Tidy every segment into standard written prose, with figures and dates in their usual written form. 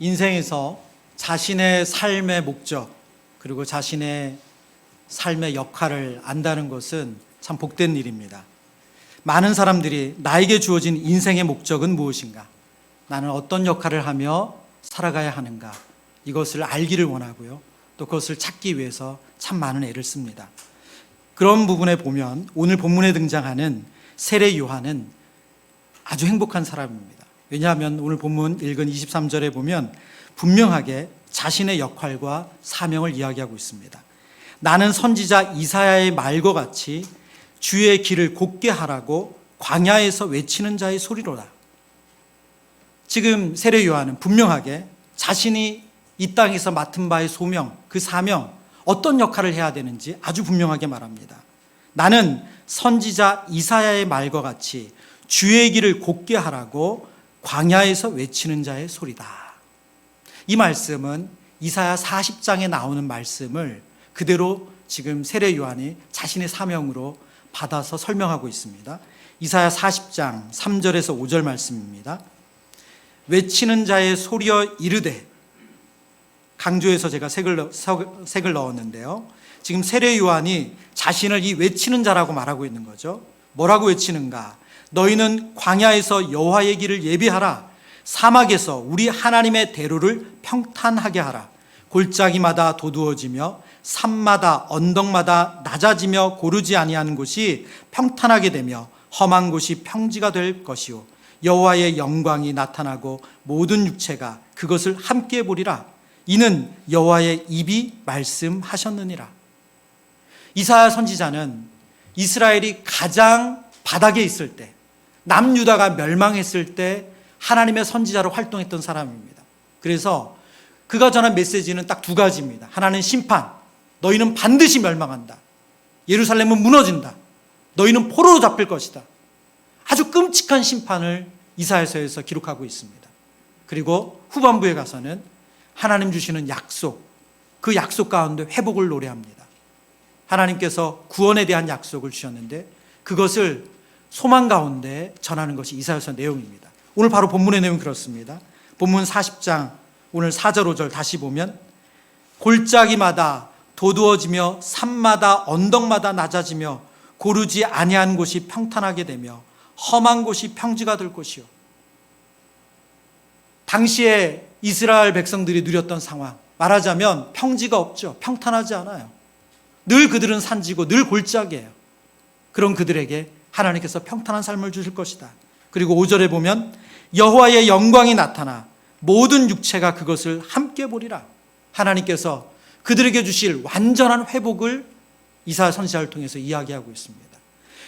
인생에서 자신의 삶의 목적 그리고 자신의 삶의 역할을 안다는 것은 참 복된 일입니다. 많은 사람들이 나에게 주어진 인생의 목적은 무엇인가? 나는 어떤 역할을 하며 살아가야 하는가? 이것을 알기를 원하고요. 또 그것을 찾기 위해서 참 많은 애를 씁니다. 그런 부분에 보면 오늘 본문에 등장하는 세례 요한은 아주 행복한 사람입니다. 왜냐하면 오늘 본문 읽은 23절에 보면 분명하게 자신의 역할과 사명을 이야기하고 있습니다. 나는 선지자 이사야의 말과 같이 주의 길을 곧게 하라고 광야에서 외치는 자의 소리로다. 지금 세례 요한은 분명하게 자신이 이 땅에서 맡은 바의 소명, 그 사명, 어떤 역할을 해야 되는지 아주 분명하게 말합니다. 나는 선지자 이사야의 말과 같이 주의 길을 곧게 하라고 광야에서 외치는 자의 소리다. 이 말씀은 이사야 40장에 나오는 말씀을 그대로 지금 세례 요한이 자신의 사명으로 받아서 설명하고 있습니다. 이사야 40장 3절에서 5절 말씀입니다. 외치는 자의 소리여 이르되, 강조해서 제가 색을 넣었는데요. 지금 세례 요한이 자신을 이 외치는 자라고 말하고 있는 거죠. 뭐라고 외치는가? 너희는 광야에서 여호와의 길을 예비하라. 사막에서 우리 하나님의 대로를 평탄하게 하라. 골짜기마다 도두어지며 산마다 언덕마다 낮아지며 고르지 아니하는 곳이 평탄하게 되며 험한 곳이 평지가 될 것이요 여호와의 영광이 나타나고 모든 육체가 그것을 함께 보리라. 이는 여호와의 입이 말씀하셨느니라. 이사야 선지자는 이스라엘이 가장 바닥에 있을 때, 남유다가 멸망했을 때 하나님의 선지자로 활동했던 사람입니다. 그래서 그가 전한 메시지는 딱 두 가지입니다. 하나는 심판, 너희는 반드시 멸망한다. 예루살렘은 무너진다. 너희는 포로로 잡힐 것이다. 아주 끔찍한 심판을 이사야서에서 기록하고 있습니다. 그리고 후반부에 가서는 하나님 주시는 약속, 그 약속 가운데 회복을 노래합니다. 하나님께서 구원에 대한 약속을 주셨는데 그것을 소망 가운데 전하는 것이 이사야서 내용입니다. 오늘 바로 본문의 내용은 그렇습니다. 본문 40장 오늘 4절 5절 다시 보면 골짜기마다 도두어지며 산마다 언덕마다 낮아지며 고르지 아니한 곳이 평탄하게 되며 험한 곳이 평지가 될 것이요. 당시에 이스라엘 백성들이 누렸던 상황, 말하자면 평지가 없죠. 평탄하지 않아요. 늘 그들은 산지고 늘 골짜기예요. 그런 그들에게 하나님께서 평탄한 삶을 주실 것이다. 그리고 5절에 보면 여호와의 영광이 나타나 모든 육체가 그것을 함께 보리라. 하나님께서 그들에게 주실 완전한 회복을 이사야 선지자를 통해서 이야기하고 있습니다.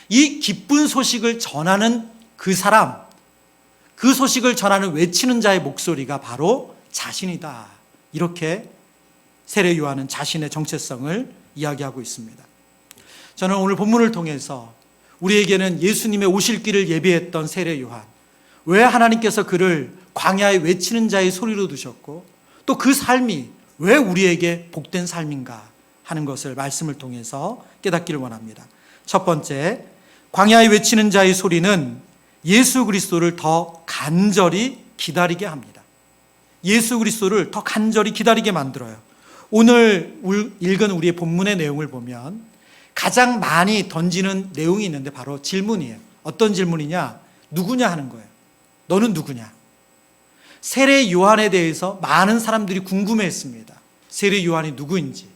이 기쁜 소식을 전하는 그 사람, 그 소식을 전하는 외치는 자의 목소리가 바로 자신이다. 이렇게 세례 요한은 자신의 정체성을 이야기하고 있습니다. 저는 오늘 본문을 통해서 우리에게는 예수님의 오실 길을 예비했던 세례 요한, 왜 하나님께서 그를 광야에 외치는 자의 소리로 두셨고 또 그 삶이 왜 우리에게 복된 삶인가 하는 것을 말씀을 통해서 깨닫기를 원합니다. 첫 번째, 광야에 외치는 자의 소리는 예수 그리스도를 더 간절히 기다리게 합니다. 예수 그리스도를 더 간절히 기다리게 만들어요. 오늘 읽은 우리의 본문의 내용을 보면 가장 많이 던지는 내용이 있는데 바로 질문이에요. 어떤 질문이냐? 누구냐 하는 거예요. 너는 누구냐? 세례 요한에 대해서 많은 사람들이 궁금해했습니다. 세례 요한이 누구인지.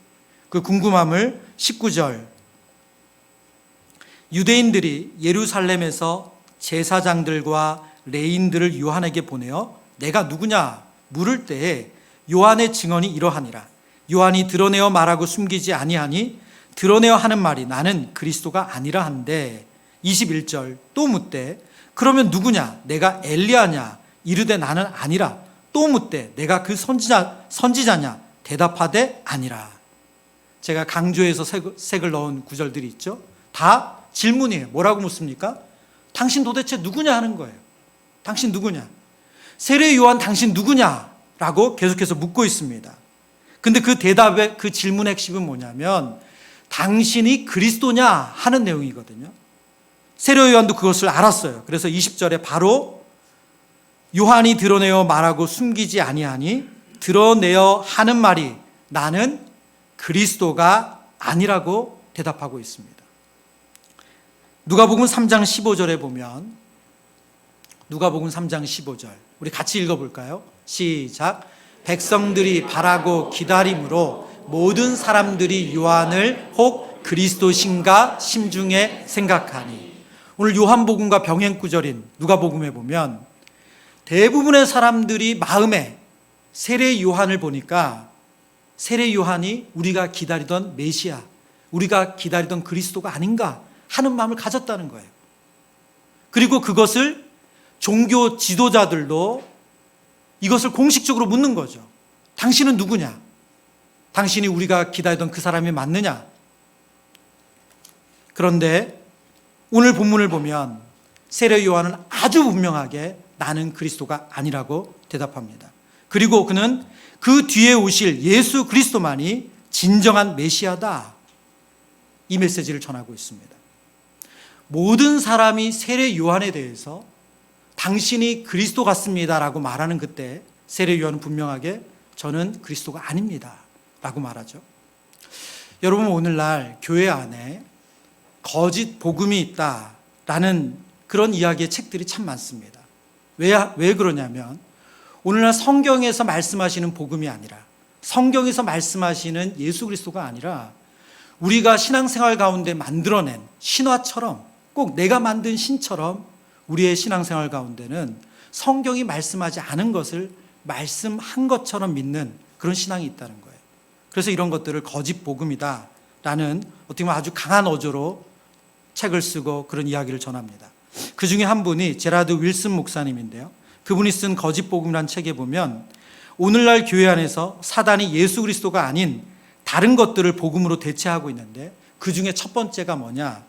그 궁금함을 19절, 유대인들이 예루살렘에서 제사장들과 레인들을 요한에게 보내어 내가 누구냐 물을 때에 요한의 증언이 이러하니라. 요한이 드러내어 말하고 숨기지 아니하니 드러내어 하는 말이 나는 그리스도가 아니라 한데 21절 또 묻되 그러면 누구냐? 내가 엘리야냐? 이르되 나는 아니라. 또 묻되 내가 그 선지자냐? 대답하되 아니라. 제가 강조해서 색을 넣은 구절들이 있죠. 다 질문이에요. 뭐라고 묻습니까? 당신 도대체 누구냐 하는 거예요. 당신 누구냐? 세례 요한 당신 누구냐라고 계속해서 묻고 있습니다. 근데 그 대답의 그 질문의 핵심은 뭐냐면 당신이 그리스도냐 하는 내용이거든요. 세례 요한도 그것을 알았어요. 그래서 20절에 바로 요한이 드러내어 말하고 숨기지 아니하니 드러내어 하는 말이 나는 그리스도가 아니라고 대답하고 있습니다. 누가복음 3장 15절에 보면, 누가복음 3장 15절 우리 같이 읽어볼까요? 시작. 백성들이 바라고 기다림으로 모든 사람들이 요한을 혹 그리스도신가 심중에 생각하니. 오늘 요한복음과 병행 구절인 누가복음에 보면 대부분의 사람들이 마음에 세례 요한을 보니까 세례 요한이 우리가 기다리던 메시아, 우리가 기다리던 그리스도가 아닌가 하는 마음을 가졌다는 거예요. 그리고 그것을 종교 지도자들도 이것을 공식적으로 묻는 거죠. 당신은 누구냐? 당신이 우리가 기다리던 그 사람이 맞느냐? 그런데 오늘 본문을 보면 세례 요한은 아주 분명하게 나는 그리스도가 아니라고 대답합니다. 그리고 그는 그 뒤에 오실 예수 그리스도만이 진정한 메시아다, 이 메시지를 전하고 있습니다. 모든 사람이 세례 요한에 대해서 당신이 그리스도 같습니다라고 말하는 그때 세례 요한은 분명하게 저는 그리스도가 아닙니다 라고 말하죠. 여러분, 오늘날 교회 안에 거짓 복음이 있다라는 그런 이야기의 책들이 참 많습니다. 왜 그러냐면 오늘날 성경에서 말씀하시는 복음이 아니라, 성경에서 말씀하시는 예수 그리스도가 아니라 우리가 신앙생활 가운데 만들어낸 신화처럼, 꼭 내가 만든 신처럼 우리의 신앙생활 가운데는 성경이 말씀하지 않은 것을 말씀한 것처럼 믿는 그런 신앙이 있다는 거예요. 그래서 이런 것들을 거짓 복음이다라는 어떻게 보면 아주 강한 어조로 책을 쓰고 그런 이야기를 전합니다. 그 중에 한 분이 제라드 윌슨 목사님인데요. 그분이 쓴 거짓 복음이라는 책에 보면 오늘날 교회 안에서 사단이 예수 그리스도가 아닌 다른 것들을 복음으로 대체하고 있는데 그 중에 첫 번째가 뭐냐?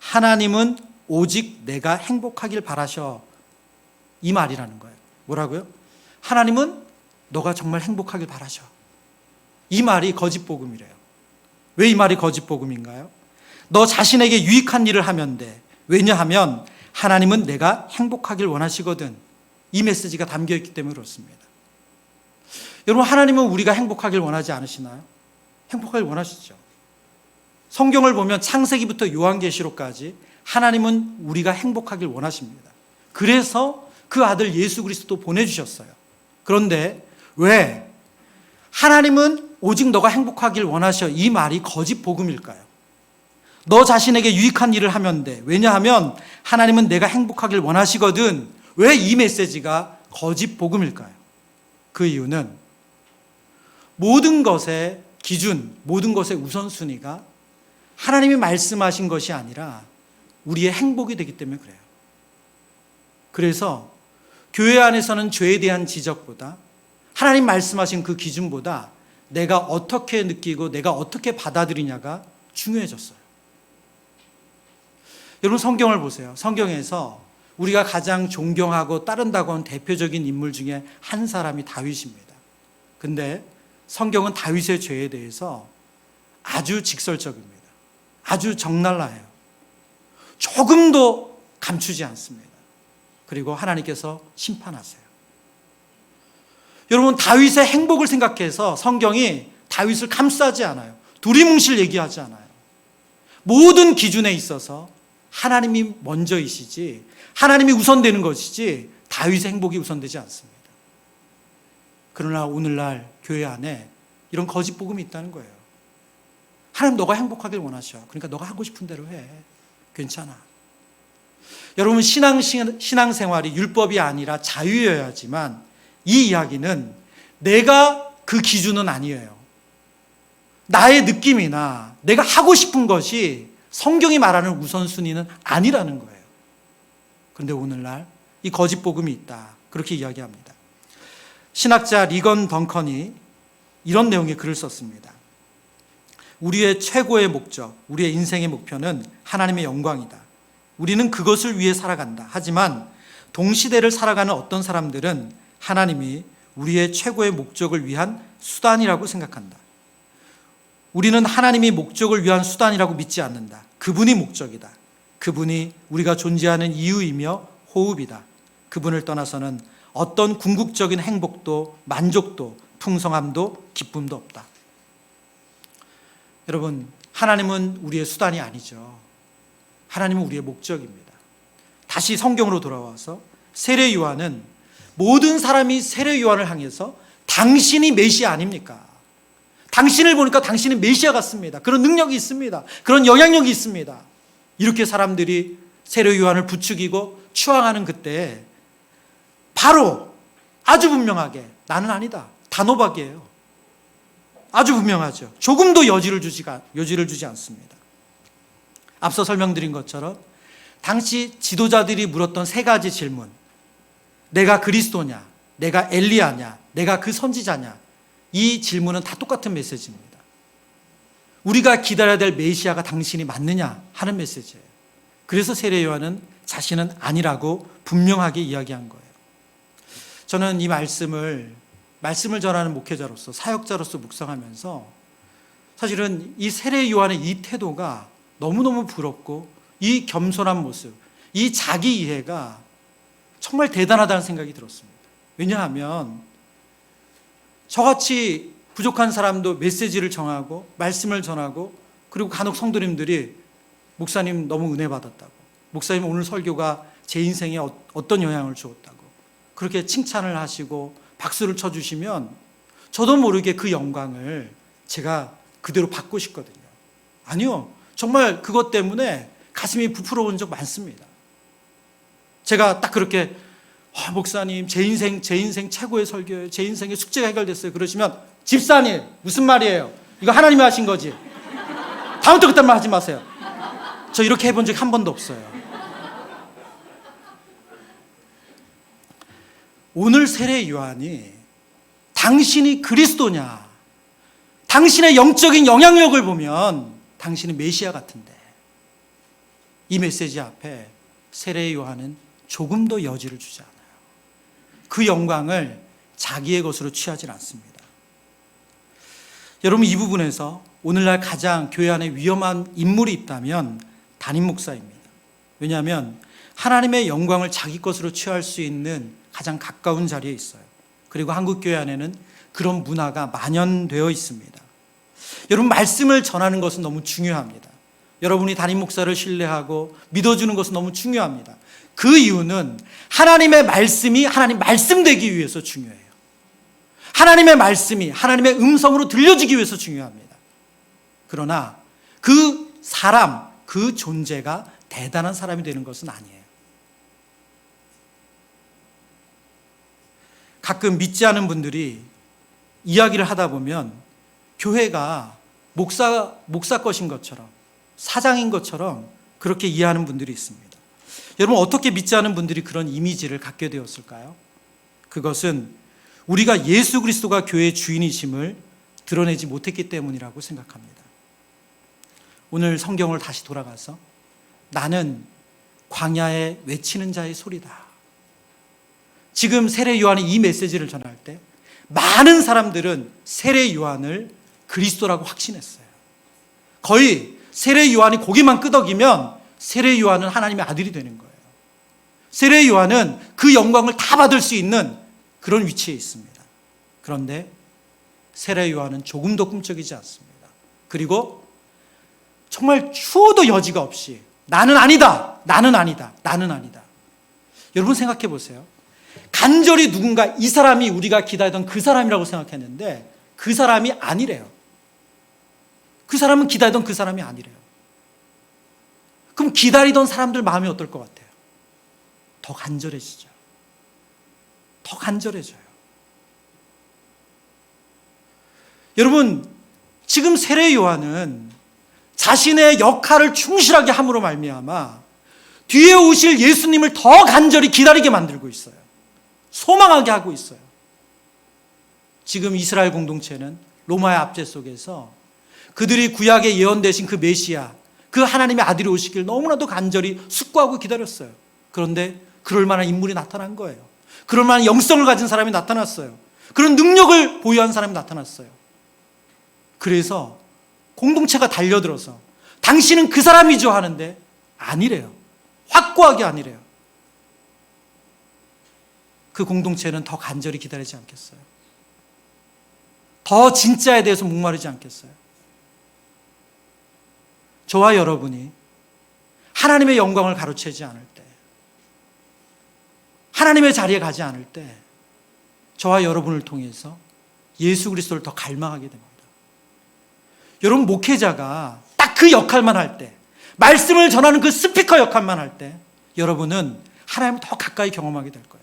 하나님은 오직 내가 행복하길 바라셔, 이 말이라는 거예요. 뭐라고요? 하나님은 너가 정말 행복하길 바라셔. 이 말이 거짓 복음이래요. 왜 이 말이 거짓 복음인가요? 너 자신에게 유익한 일을 하면 돼. 왜냐하면 하나님은 내가 행복하길 원하시거든. 이 메시지가 담겨있기 때문에 그렇습니다. 여러분, 하나님은 우리가 행복하길 원하지 않으시나요? 행복하길 원하시죠. 성경을 보면 창세기부터 요한계시록까지 하나님은 우리가 행복하길 원하십니다. 그래서 그 아들 예수 그리스도 보내주셨어요. 그런데 왜 하나님은 오직 너가 행복하길 원하셔, 이 말이 거짓 복음일까요? 너 자신에게 유익한 일을 하면 돼. 왜냐하면 하나님은 내가 행복하길 원하시거든. 왜 이 메시지가 거짓 복음일까요? 그 이유는 모든 것의 기준, 모든 것의 우선순위가 하나님이 말씀하신 것이 아니라 우리의 행복이 되기 때문에 그래요. 그래서 교회 안에서는 죄에 대한 지적보다 하나님 말씀하신 그 기준보다 내가 어떻게 느끼고 내가 어떻게 받아들이냐가 중요해졌어요. 여러분, 성경을 보세요. 성경에서 우리가 가장 존경하고 따른다고 하는 대표적인 인물 중에 한 사람이 다윗입니다. 근데 성경은 다윗의 죄에 대해서 아주 직설적입니다. 아주 적나라해요. 조금도 감추지 않습니다. 그리고 하나님께서 심판하세요. 여러분, 다윗의 행복을 생각해서 성경이 다윗을 감싸지 않아요. 두리뭉실 얘기하지 않아요. 모든 기준에 있어서 하나님이 먼저이시지, 하나님이 우선되는 것이지 다윗의 행복이 우선되지 않습니다. 그러나 오늘날 교회 안에 이런 거짓 복음이 있다는 거예요. 하나님 너가 행복하길 원하셔. 그러니까 너가 하고 싶은 대로 해. 괜찮아. 여러분, 신앙생활이 율법이 아니라 자유여야지만 이 이야기는 내가 그 기준은 아니에요. 나의 느낌이나 내가 하고 싶은 것이 성경이 말하는 우선순위는 아니라는 거예요. 그런데 오늘날 이 거짓 복음이 있다, 그렇게 이야기합니다. 신학자 리건 덩컨이 이런 내용의 글을 썼습니다. 우리의 최고의 목적, 우리의 인생의 목표는 하나님의 영광이다. 우리는 그것을 위해 살아간다. 하지만 동시대를 살아가는 어떤 사람들은 하나님이 우리의 최고의 목적을 위한 수단이라고 생각한다. 우리는 하나님이 목적을 위한 수단이라고 믿지 않는다. 그분이 목적이다. 그분이 우리가 존재하는 이유이며 호흡이다. 그분을 떠나서는 어떤 궁극적인 행복도 만족도 풍성함도 기쁨도 없다. 여러분, 하나님은 우리의 수단이 아니죠. 하나님은 우리의 목적입니다. 다시 성경으로 돌아와서 세례 요한은 모든 사람이 세례 요한을 향해서 당신이 메시아 아닙니까? 당신을 보니까 당신은 메시아 같습니다. 그런 능력이 있습니다. 그런 영향력이 있습니다. 이렇게 사람들이 세례 요한을 부추기고 추앙하는 그때 바로 아주 분명하게 나는 아니다. 단호박이에요. 아주 분명하죠. 조금도 여지를 주지 않습니다. 앞서 설명드린 것처럼 당시 지도자들이 물었던 세 가지 질문, 내가 그리스도냐, 내가 엘리야냐, 내가 그 선지자냐, 이 질문은 다 똑같은 메시지입니다. 우리가 기다려야 될 메시아가 당신이 맞느냐 하는 메시지예요. 그래서 세례 요한은 자신은 아니라고 분명하게 이야기한 거예요. 저는 이 말씀을 전하는 목회자로서, 사역자로서 묵상하면서 사실은 이 세례 요한의 이 태도가 너무너무 부럽고 이 겸손한 모습, 이 자기 이해가 정말 대단하다는 생각이 들었습니다. 왜냐하면 저같이 부족한 사람도 메시지를 정하고 말씀을 전하고, 그리고 간혹 성도님들이 목사님 너무 은혜 받았다고, 목사님 오늘 설교가 제 인생에 어떤 영향을 주었다고 그렇게 칭찬을 하시고 박수를 쳐주시면 저도 모르게 그 영광을 제가 그대로 받고 싶거든요. 아니요, 정말 그것 때문에 가슴이 부풀어 온 적 많습니다. 제가 딱 그렇게 목사님 제 인생 최고의 설교예요, 제 인생의 숙제가 해결됐어요 그러시면, 집사님 무슨 말이에요, 이거 하나님이 하신 거지, 다음부터 그딴 말 하지 마세요. 저 이렇게 해본 적 한 번도 없어요. 오늘 세례 요한이 당신이 그리스도냐, 당신의 영적인 영향력을 보면 당신은 메시아 같은데, 이 메시지 앞에 세례 요한은 조금도 여지를 주지 않아요. 그 영광을 자기의 것으로 취하지 않습니다. 여러분, 이 부분에서 오늘날 가장 교회 안에 위험한 인물이 있다면 담임 목사입니다. 왜냐하면 하나님의 영광을 자기 것으로 취할 수 있는 가장 가까운 자리에 있어요. 그리고 한국 교회 안에는 그런 문화가 만연되어 있습니다. 여러분, 말씀을 전하는 것은 너무 중요합니다. 여러분이 담임 목사를 신뢰하고 믿어주는 것은 너무 중요합니다. 그 이유는 하나님의 말씀이 하나님 말씀 되기 위해서 중요해요. 하나님의 말씀이 하나님의 음성으로 들려지기 위해서 중요합니다. 그러나 그 사람, 그 존재가 대단한 사람이 되는 것은 아니에요. 가끔 믿지 않은 분들이 이야기를 하다 보면 교회가 목사 것인 것처럼, 사장인 것처럼 그렇게 이해하는 분들이 있습니다. 여러분, 어떻게 믿지 않은 분들이 그런 이미지를 갖게 되었을까요? 그것은 우리가 예수 그리스도가 교회의 주인이심을 드러내지 못했기 때문이라고 생각합니다. 오늘 성경을 다시 돌아가서 나는 광야에 외치는 자의 소리다. 지금 세례 요한이 이 메시지를 전할 때 많은 사람들은 세례 요한을 그리스도라고 확신했어요. 거의 세례 요한이 고개만 끄덕이면 세례 요한은 하나님의 아들이 되는 거예요. 세례 요한은 그 영광을 다 받을 수 있는 그런 위치에 있습니다. 그런데 세례 요한은 조금도 꿈쩍이지 않습니다. 그리고 정말 추호도 여지가 없이 나는 아니다, 나는 아니다, 나는 아니다. 여러분 생각해 보세요. 간절히 누군가 이 사람이 우리가 기다리던 그 사람이라고 생각했는데 그 사람이 아니래요. 그 사람은 기다리던 그 사람이 아니래요. 그럼 기다리던 사람들 마음이 어떨 것 같아요? 더 간절해지죠. 더 간절해져요. 여러분, 지금 세례 요한은 자신의 역할을 충실하게 함으로 말미암아 뒤에 오실 예수님을 더 간절히 기다리게 만들고 있어요. 소망하게 하고 있어요. 지금 이스라엘 공동체는 로마의 압제 속에서 그들이 구약에 예언되신 그 메시아, 그 하나님의 아들이 오시길 너무나도 간절히 숙고하고 기다렸어요. 그런데 그럴 만한 인물이 나타난 거예요. 그럴 만한 영성을 가진 사람이 나타났어요. 그런 능력을 보유한 사람이 나타났어요. 그래서 공동체가 달려들어서 당신은 그 사람이죠 하는데 아니래요. 확고하게 아니래요. 그 공동체는 더 간절히 기다리지 않겠어요? 더 진짜에 대해서 목마르지 않겠어요? 저와 여러분이 하나님의 영광을 가로채지 않을 때, 하나님의 자리에 가지 않을 때 저와 여러분을 통해서 예수 그리스도를 더 갈망하게 됩니다. 여러분, 목회자가 딱 그 역할만 할 때, 말씀을 전하는 그 스피커 역할만 할 때 여러분은 하나님을 더 가까이 경험하게 될 거예요.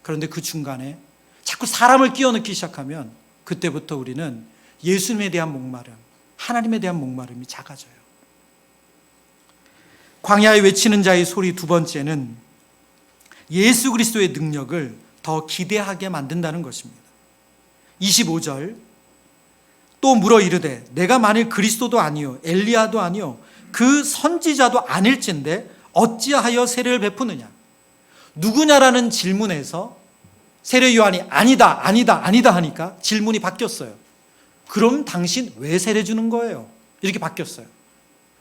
그런데 그 중간에 자꾸 사람을 끼워넣기 시작하면 그때부터 우리는 예수님에 대한 목마름, 하나님에 대한 목마름이 작아져요. 광야에 외치는 자의 소리 두 번째는 예수 그리스도의 능력을 더 기대하게 만든다는 것입니다. 25절, 또 물어 이르되 내가 만일 그리스도도 아니요 엘리야도 아니요 그 선지자도 아닐진데 어찌하여 세례를 베푸느냐. 누구냐라는 질문에서 세례 요한이 아니다 하니까 질문이 바뀌었어요. 그럼 당신 왜 세례 주는 거예요? 이렇게 바뀌었어요.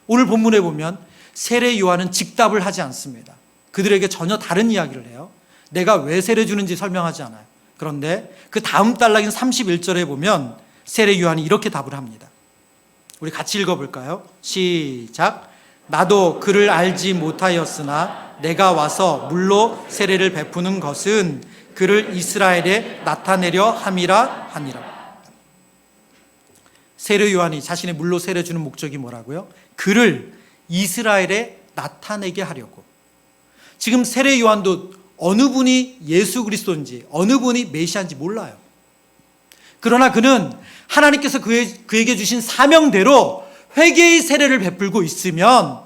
오늘 본문에 보면 세례 요한은 즉답을 하지 않습니다. 그들에게 전혀 다른 이야기를 해요. 내가 왜 세례 주는지 설명하지 않아요. 그런데 그 다음 단락인 31절에 보면 세례 요한이 이렇게 답을 합니다. 우리 같이 읽어볼까요? 시작. 나도 그를 알지 못하였으나 내가 와서 물로 세례를 베푸는 것은 그를 이스라엘에 나타내려 함이라 하니라. 세례 요한이 자신의 물로 세례 주는 목적이 뭐라고요? 그를 이스라엘에 나타내게 하려고. 지금 세례 요한도 어느 분이 예수 그리스도인지 어느 분이 메시아인지 몰라요. 그러나 그는 하나님께서 그에게 주신 사명대로 회개의 세례를 베풀고 있으면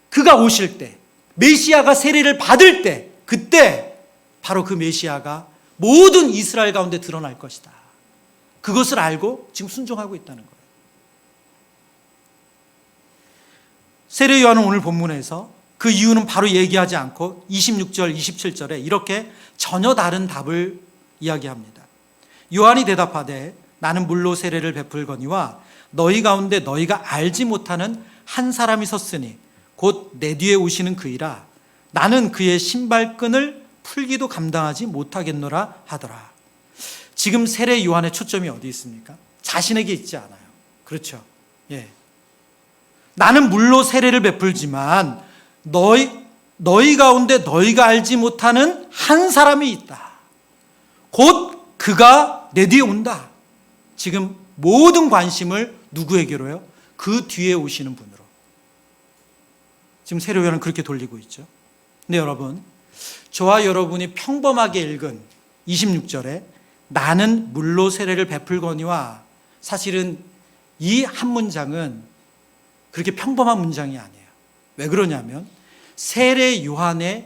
그가 오실 때, 메시아가 세례를 받을 때, 그때 바로 그 메시아가 모든 이스라엘 가운데 드러날 것이다. 그것을 알고 지금 순종하고 있다는 거예요. 세례 요한은 오늘 본문에서 그 이유는 바로 얘기하지 않고 26절, 27절에 이렇게 전혀 다른 답을 이야기합니다. 요한이 대답하되 나는 물로 세례를 베풀거니와 너희 가운데 너희가 알지 못하는 한 사람이 섰으니 곧 내 뒤에 오시는 그이라. 나는 그의 신발끈을 풀기도 감당하지 못하겠노라 하더라. 지금 세례 요한의 초점이 어디 있습니까? 자신에게 있지 않아요. 그렇죠? 예. 나는 물로 세례를 베풀지만 너희 가운데 너희가 알지 못하는 한 사람이 있다. 곧 그가 내 뒤에 온다. 지금 모든 관심을 누구에게로요? 그 뒤에 오시는 분으로. 지금 세례 요한은 그렇게 돌리고 있죠. 근데 여러분, 저와 여러분이 평범하게 읽은 26절에 나는 물로 세례를 베풀거니와, 사실은 이 한 문장은 그렇게 평범한 문장이 아니에요. 왜 그러냐면 세례 요한이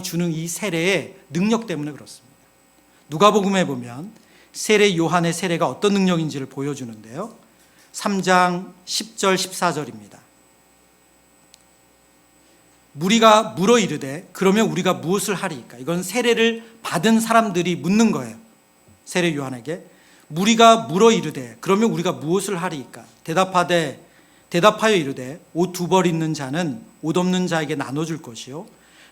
주는 이 세례의 능력 때문에 그렇습니다. 누가복음에 보면 세례 요한의 세례가 어떤 능력인지를 보여주는데요. 3장 10절 14절입니다. 무리가 물어 이르되 그러면 우리가 무엇을 하리이까? 이건 세례를 받은 사람들이 묻는 거예요. 세례 요한에게 무리가 물어 이르되 그러면 우리가 무엇을 하리이까? 대답하여 이르되 옷 두 벌 있는 자는 옷 없는 자에게 나눠줄 것이요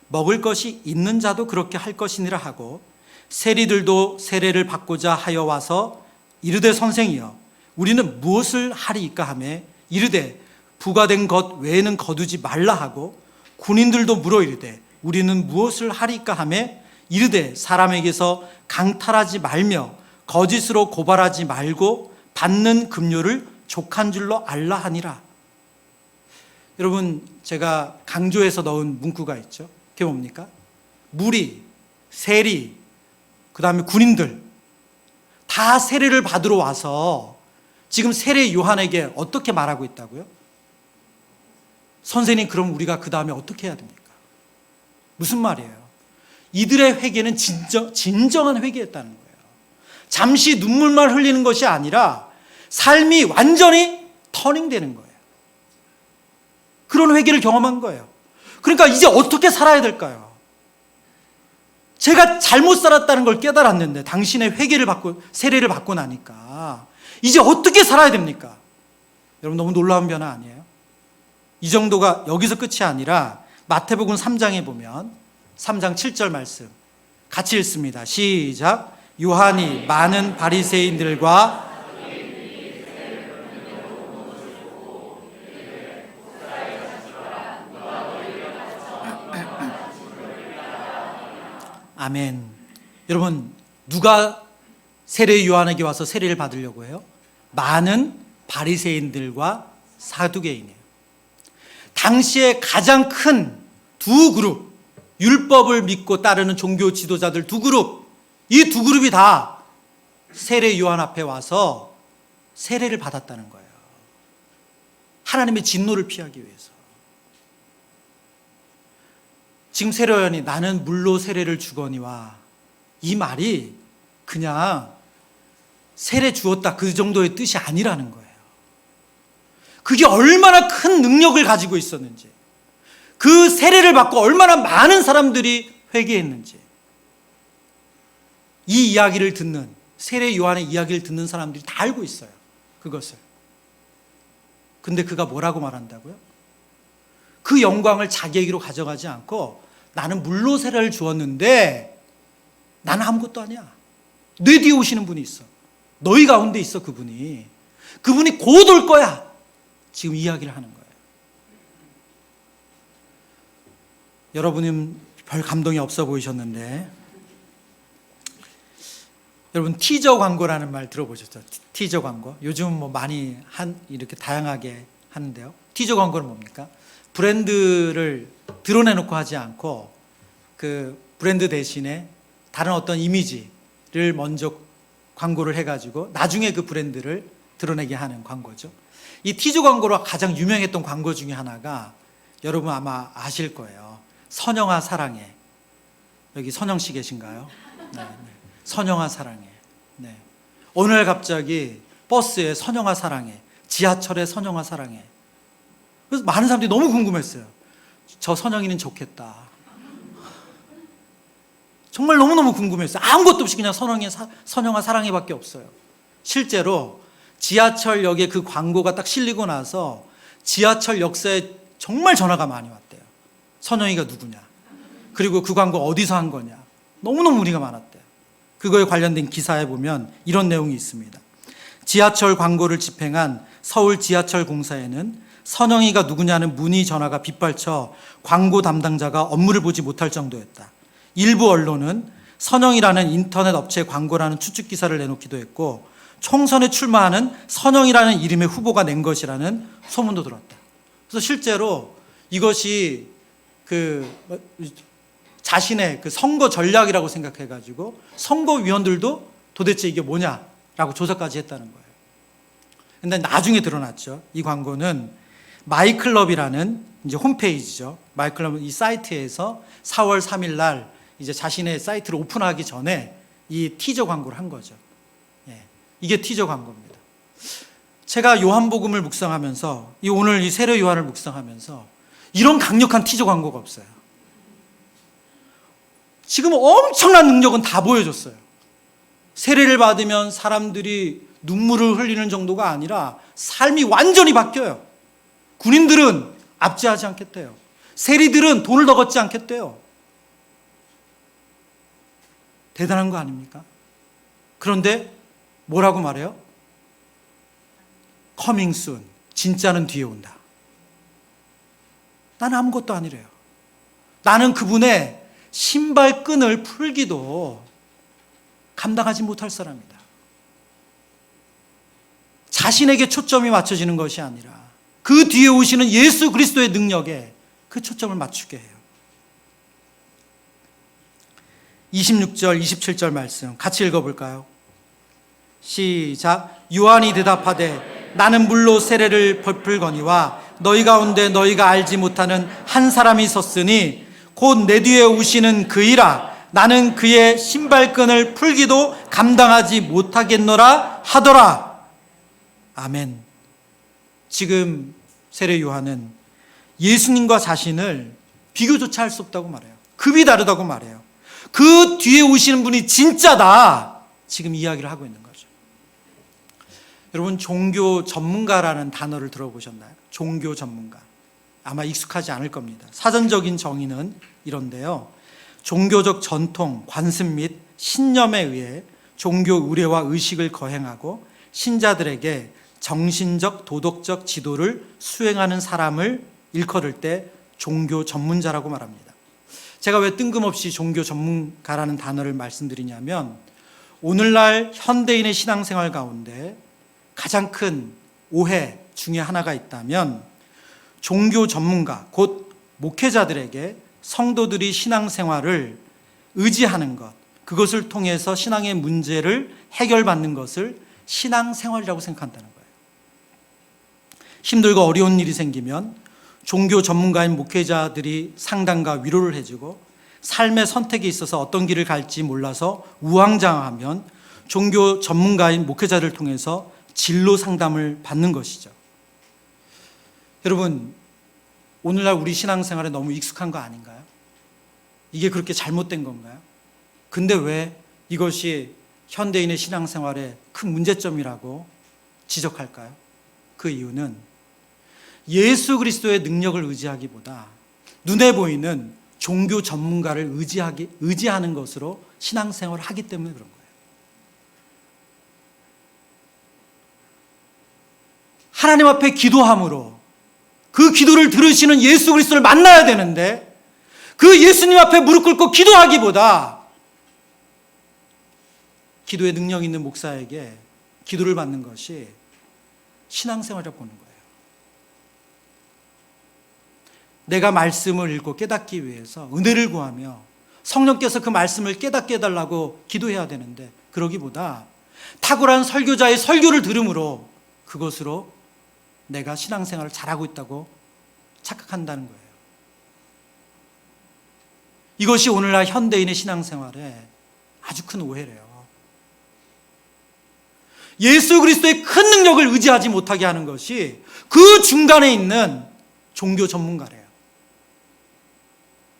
먹을 것이 있는 자도 그렇게 할 것이니라 하고, 세리들도 세례를 받고자 하여 와서 이르되 선생이여 우리는 무엇을 하리이까 하매 이르되 부과된 것 외에는 거두지 말라 하고, 군인들도 물어 이르되 우리는 무엇을 하리이까 하매 이르되 사람에게서 강탈하지 말며 거짓으로 고발하지 말고 받는 급료를 족한 줄로 알라 하니라. 여러분, 제가 강조해서 넣은 문구가 있죠. 그게 뭡니까? 무리, 세리, 그 다음에 군인들 다 세례를 받으러 와서 지금 세례 요한에게 어떻게 말하고 있다고요? 선생님, 그럼 우리가 그 다음에 어떻게 해야 됩니까? 무슨 말이에요? 이들의 회개는 진정한 회개였다는 거예요. 잠시 눈물만 흘리는 것이 아니라 삶이 완전히 터닝되는 거예요. 그런 회개를 경험한 거예요. 그러니까 이제 어떻게 살아야 될까요? 제가 잘못 살았다는 걸 깨달았는데 당신의 세례를 받고 나니까 이제 어떻게 살아야 됩니까? 여러분, 너무 놀라운 변화 아니에요? 이 정도가 여기서 끝이 아니라 마태복음 3장에 보면 3장 7절 말씀 같이 읽습니다. 시작. 요한이 많은 바리새인들과 아멘. 여러분, 누가 세례 요한에게 와서 세례를 받으려고 해요? 많은 바리새인들과 사두개인이에요. 당시에 가장 큰 두 그룹, 율법을 믿고 따르는 종교 지도자들 두 그룹, 이 두 그룹이 다 세례 요한 앞에 와서 세례를 받았다는 거예요. 하나님의 진노를 피하기 위해서. 지금 세례 요한이 나는 물로 세례를 주거니와, 이 말이 그냥 세례 주었다 그 정도의 뜻이 아니라는 거예요. 그게 얼마나 큰 능력을 가지고 있었는지, 그 세례를 받고 얼마나 많은 사람들이 회개했는지, 이 이야기를 듣는, 세례 요한의 이야기를 듣는 사람들이 다 알고 있어요. 그것을. 근데 그가 뭐라고 말한다고요? 그 영광을 자기에게로 가져가지 않고, 나는 물로 세례를 주었는데 나는 아무것도 아니야. 내 뒤에 오시는 분이 있어. 너희 가운데 있어. 그분이 곧 올 거야. 지금 이야기를 하는 거예요. 여러분은 별 감동이 없어 보이셨는데, 여러분 티저 광고라는 말 들어보셨죠? 티저 광고. 요즘 뭐 많이 이렇게 다양하게 하는데요. 티저 광고는 뭡니까? 브랜드를 드러내놓고 하지 않고 그 브랜드 대신에 다른 어떤 이미지를 먼저 광고를 해가지고 나중에 그 브랜드를 드러내게 하는 광고죠. 이 티저 광고로 가장 유명했던 광고 중에 하나가, 여러분 아마 아실 거예요. 선영아 사랑해. 여기 선영 씨 계신가요? 네. 선영아 사랑해. 네. 어느 날 갑자기 버스에 선영아 사랑해, 지하철에 선영아 사랑해. 그래서 많은 사람들이 너무 궁금했어요. 저 선영이는 좋겠다. 정말 너무너무 궁금했어요. 아무것도 없이 그냥 선영아 사랑해밖에 없어요. 실제로 지하철역에 그 광고가 딱 실리고 나서 지하철 역사에 정말 전화가 많이 왔대요. 선영이가 누구냐, 그리고 그 광고 어디서 한 거냐, 너무너무 문의가 많았대요. 그거에 관련된 기사에 보면 이런 내용이 있습니다. 지하철 광고를 집행한 서울 지하철 공사에는 선영이가 누구냐는 문의 전화가 빗발쳐 광고 담당자가 업무를 보지 못할 정도였다. 일부 언론은 선영이라는 인터넷 업체 광고라는 추측 기사를 내놓기도 했고, 총선에 출마하는 선영이라는 이름의 후보가 낸 것이라는 소문도 들었다. 그래서 실제로 이것이 자신의 그 선거 전략이라고 생각해가지고 선거위원들도 도대체 이게 뭐냐라고 조사까지 했다는 거예요. 근데 나중에 드러났죠. 이 광고는 마이클럽이라는 이제 홈페이지죠. 마이클럽 이 사이트에서 4월 3일 날 이제 자신의 사이트를 오픈하기 전에 이 티저 광고를 한 거죠. 예, 이게 티저 광고입니다. 제가 요한복음을 묵상하면서, 오늘 이 세례 요한을 묵상하면서 이런 강력한 티저 광고가 없어요. 지금 엄청난 능력은 다 보여줬어요. 세례를 받으면 사람들이 눈물을 흘리는 정도가 아니라 삶이 완전히 바뀌어요. 군인들은 압제하지 않겠대요. 세리들은 돈을 더 걷지 않겠대요. 대단한 거 아닙니까? 그런데 뭐라고 말해요? Coming soon. 진짜는 뒤에 온다. 나는 아무것도 아니래요. 나는 그분의 신발끈을 풀기도 감당하지 못할 사람이다. 자신에게 초점이 맞춰지는 것이 아니라 그 뒤에 오시는 예수 그리스도의 능력에 그 초점을 맞추게 해요. 26절, 27절 말씀 같이 읽어볼까요? 시작. 요한이 대답하되 나는 물로 세례를 베풀거니와 너희 가운데 너희가 알지 못하는 한 사람이 섰으니 곧 내 뒤에 오시는 그이라. 나는 그의 신발끈을 풀기도 감당하지 못하겠노라 하더라. 아멘. 지금 세례 요한은 예수님과 자신을 비교조차 할 수 없다고 말해요. 급이 다르다고 말해요. 그 뒤에 오시는 분이 진짜다, 지금 이야기를 하고 있는 거죠. 여러분, 종교 전문가라는 단어를 들어보셨나요? 종교 전문가. 아마 익숙하지 않을 겁니다. 사전적인 정의는 이런데요. 종교적 전통, 관습 및 신념에 의해 종교 의례와 의식을 거행하고 신자들에게 정신적, 도덕적 지도를 수행하는 사람을 일컬을 때 종교 전문자라고 말합니다. 제가 왜 뜬금없이 종교 전문가라는 단어를 말씀드리냐면 오늘날 현대인의 신앙생활 가운데 가장 큰 오해 중에 하나가 있다면 종교 전문가, 곧 목회자들에게 성도들이 신앙생활을 의지하는 것, 그것을 통해서 신앙의 문제를 해결받는 것을 신앙생활이라고 생각한다는 거예요. 힘들고 어려운 일이 생기면 종교 전문가인 목회자들이 상담과 위로를 해주고 삶의 선택에 있어서 어떤 길을 갈지 몰라서 우왕좌왕하면 종교 전문가인 목회자를 통해서 진로 상담을 받는 것이죠. 여러분, 오늘날 우리 신앙생활에 너무 익숙한 거 아닌가요? 이게 그렇게 잘못된 건가요? 근데 왜 이것이 현대인의 신앙생활의 큰 문제점이라고 지적할까요? 그 이유는 예수 그리스도의 능력을 의지하기보다 눈에 보이는 종교 전문가를 의지하는 것으로 신앙생활을 하기 때문에 그런 거예요. 하나님 앞에 기도함으로 그 기도를 들으시는 예수 그리스도를 만나야 되는데 그 예수님 앞에 무릎 꿇고 기도하기보다 기도의 능력 있는 목사에게 기도를 받는 것이 신앙생활이라고 보는 거예요. 내가 말씀을 읽고 깨닫기 위해서 은혜를 구하며 성령께서 그 말씀을 깨닫게 해달라고 기도해야 되는데 그러기보다 탁월한 설교자의 설교를 들음으로 그것으로 내가 신앙생활을 잘하고 있다고 착각한다는 거예요. 이것이 오늘날 현대인의 신앙생활에 아주 큰 오해래요. 예수 그리스도의 큰 능력을 의지하지 못하게 하는 것이 그 중간에 있는 종교 전문가래요.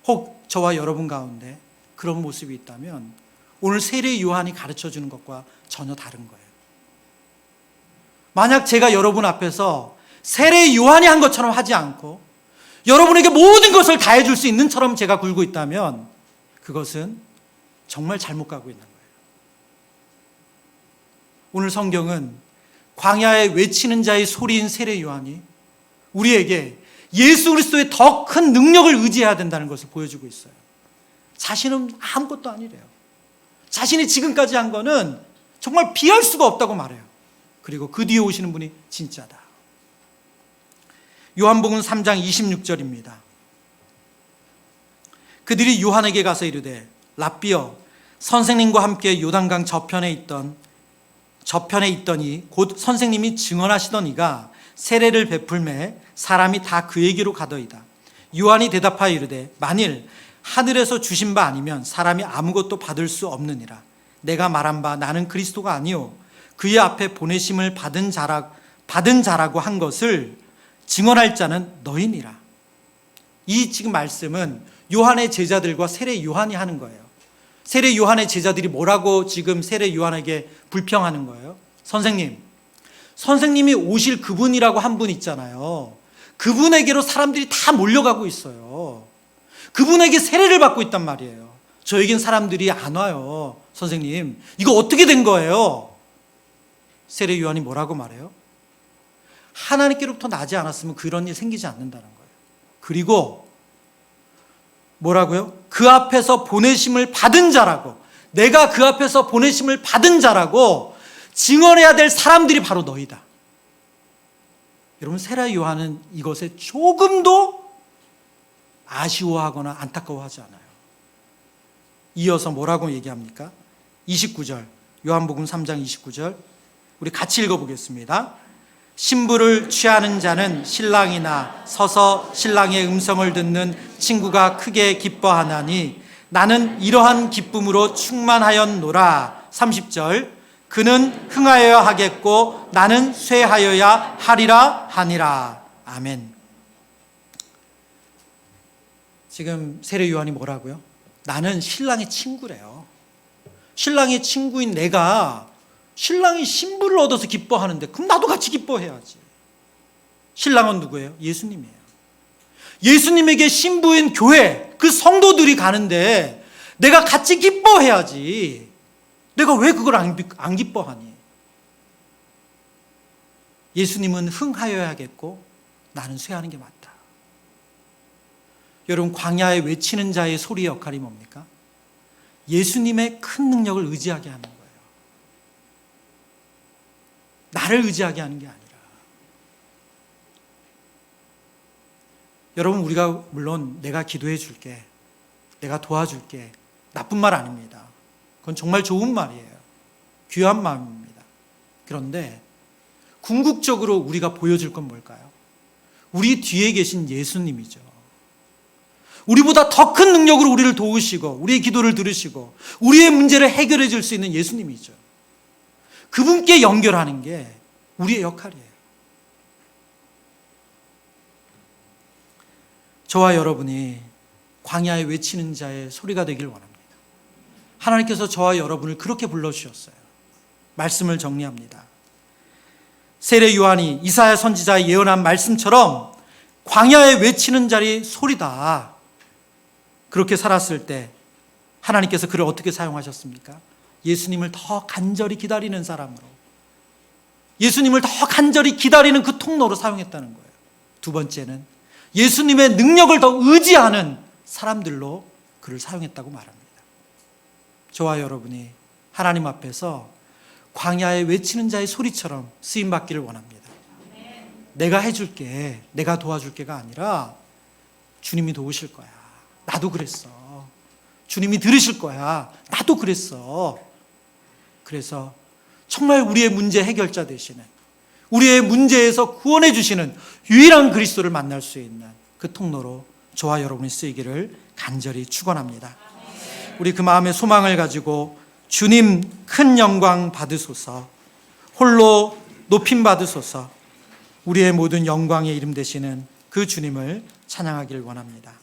혹 저와 여러분 가운데 그런 모습이 있다면 오늘 세례 요한이 가르쳐주는 것과 전혀 다른 거예요. 만약 제가 여러분 앞에서 세례 요한이 한 것처럼 하지 않고 여러분에게 모든 것을 다 해줄 수 있는 처럼 제가 굴고 있다면 그것은 정말 잘못 가고 있는 거예요. 오늘 성경은 광야에 외치는 자의 소리인 세례 요한이 우리에게 예수 그리스도의 더 큰 능력을 의지해야 된다는 것을 보여주고 있어요. 자신은 아무것도 아니래요. 자신이 지금까지 한 거는 정말 비할 수가 없다고 말해요. 그리고 그 뒤에 오시는 분이 진짜다. 요한복음 3장 26절입니다. 그들이 요한에게 가서 이르되 랍비여 선생님과 함께 요단강 저편에 있더니 곧 선생님이 증언하시더니가 세례를 베풀매 사람이 다 그에게로 가더이다. 요한이 대답하여 이르되 만일 하늘에서 주신 바 아니면 사람이 아무것도 받을 수 없느니라. 내가 말한 바 나는 그리스도가 아니요 그의 앞에 보내심을 받은 자라고 한 것을 증언할 자는 너희니라. 이 지금 말씀은 요한의 제자들과 세례 요한이 하는 거예요. 세례 요한의 제자들이 뭐라고 지금 세례 요한에게 불평하는 거예요? 선생님이 오실 그분이라고 한 분 있잖아요. 그분에게로 사람들이 다 몰려가고 있어요. 그분에게 세례를 받고 있단 말이에요. 저에겐 사람들이 안 와요. 선생님, 이거 어떻게 된 거예요? 세례 요한이 뭐라고 말해요? 하나님께로부터 나지 않았으면 그런 일 생기지 않는다는 거예요. 그리고 뭐라고요? 그 앞에서 보내심을 받은 자라고, 내가 그 앞에서 보내심을 받은 자라고 증언해야 될 사람들이 바로 너희다. 여러분, 세례 요한은 이것에 조금도 아쉬워하거나 안타까워하지 않아요. 이어서 뭐라고 얘기합니까? 29절, 요한복음 3장 29절 우리 같이 읽어보겠습니다. 신부를 취하는 자는 신랑이나 서서 신랑의 음성을 듣는 친구가 크게 기뻐하나니 나는 이러한 기쁨으로 충만하였노라. 30절 그는 흥하여야 하겠고 나는 쇠하여야 하리라 하니라. 아멘. 지금 세례 요한이 뭐라고요? 나는 신랑의 친구래요. 신랑의 친구인 내가 신랑이 신부를 얻어서 기뻐하는데 그럼 나도 같이 기뻐해야지. 신랑은 누구예요? 예수님이에요. 예수님에게 신부인 교회, 그 성도들이 가는데 내가 같이 기뻐해야지. 내가 왜 그걸 안 기뻐하니? 예수님은 흥하여야겠고 나는 쇠하는 게 맞다. 여러분, 광야에 외치는 자의 소리의 역할이 뭡니까? 예수님의 큰 능력을 의지하게 하는 거예요. 나를 의지하게 하는 게 아니라. 여러분, 우리가 물론 내가 기도해 줄게, 내가 도와줄게, 나쁜 말 아닙니다. 그건 정말 좋은 말이에요. 귀한 마음입니다. 그런데 궁극적으로 우리가 보여줄 건 뭘까요? 우리 뒤에 계신 예수님이죠. 우리보다 더 큰 능력으로 우리를 도우시고 우리의 기도를 들으시고 우리의 문제를 해결해 줄 수 있는 예수님이죠. 그분께 연결하는 게 우리의 역할이에요. 저와 여러분이 광야에 외치는 자의 소리가 되길 원합니다. 하나님께서 저와 여러분을 그렇게 불러주셨어요. 말씀을 정리합니다. 세례 요한이 이사야 선지자의 예언한 말씀처럼 광야에 외치는 자의 소리다. 그렇게 살았을 때 하나님께서 그를 어떻게 사용하셨습니까? 예수님을 더 간절히 기다리는 사람으로, 예수님을 더 간절히 기다리는 그 통로로 사용했다는 거예요. 두 번째는 예수님의 능력을 더 의지하는 사람들로 그를 사용했다고 말합니다. 저와 여러분이 하나님 앞에서 광야에 외치는 자의 소리처럼 쓰임받기를 원합니다. 내가 해줄게, 내가 도와줄게가 아니라 주님이 도우실 거야. 나도 그랬어. 주님이 들으실 거야. 나도 그랬어. 그래서 정말 우리의 문제 해결자 되시는, 우리의 문제에서 구원해 주시는 유일한 그리스도를 만날 수 있는 그 통로로 저와 여러분이 쓰이기를 간절히 축원합니다. 우리 그 마음의 소망을 가지고 주님 큰 영광 받으소서, 홀로 높임 받으소서, 우리의 모든 영광의 이름 되시는 그 주님을 찬양하기를 원합니다.